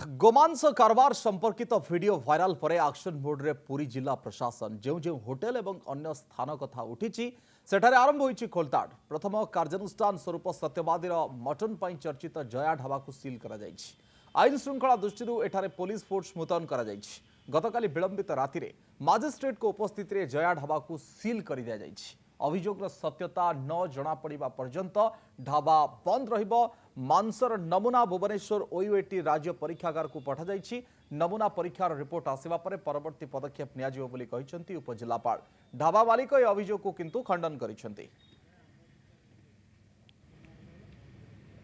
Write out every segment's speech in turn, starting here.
गोमांस कारबार संपर्कित वीडियो भाइराल पर एक्शन मोड रे पुरी जिला प्रशासन जो जो होटेल एवं अन्य स्थान कथा उठी सेठारे आरंभ होईची खोलताड़। प्रथम कार्यानुष्ठान स्वरूप सत्यवादी मटन पर चर्चित जया ढाबा को सील करा जायछि। आईन श्रृंखला दृष्टि एठारे पुलिस फोर्स मुतयन करा जायछि। गतकाली विलंबित राति रे मजिस्ट्रेट को उपस्थित रे जया ढाबा को सील कर दिया जायछि। अभियोगर सत्यता न जना पड़ा पर्यंत ढाबा बंद रहिबो। मांसर नमूना भुवनेश्वर ओयूएटी राज्य परीक्षागार को पठा जायछि। नमूना परीक्षार रिपोर्ट आसिबा परे परवर्ती पदक्षेप नियाजिबो बोली कहिसंती उपजिलापाल। ढाबा मालिक ए अभियोग को किंतु खंडन करिसंती।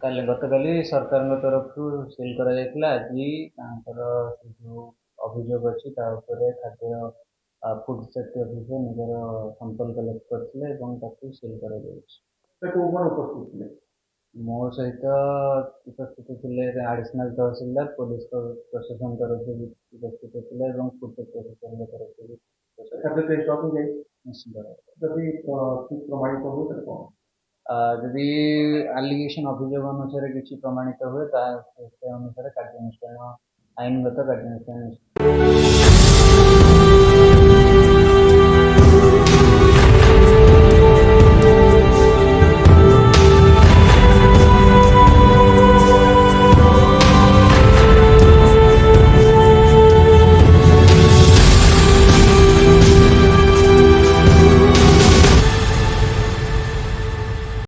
गतकाली सरकार तरफ सील करा जायतिला। आज जो अभियोग अच्छी खाद्य फूड सेफ्टी ऑफिसर निजर सैंपल कलेक्ट करते सील करा जायछि। मो सहित उपस्थित थे एडिशनल तहसीलदार पुलिस प्रशासन तरफ से उपस्थित थे फूड सेफ्टी ऑफिसर तरफ से निश्चित जदि आलिगेशन अभियोग अनुसार किसी प्रमाणित हुए अनुसार कार्यानुष्ठान आईनगत कार्यानुष्ठान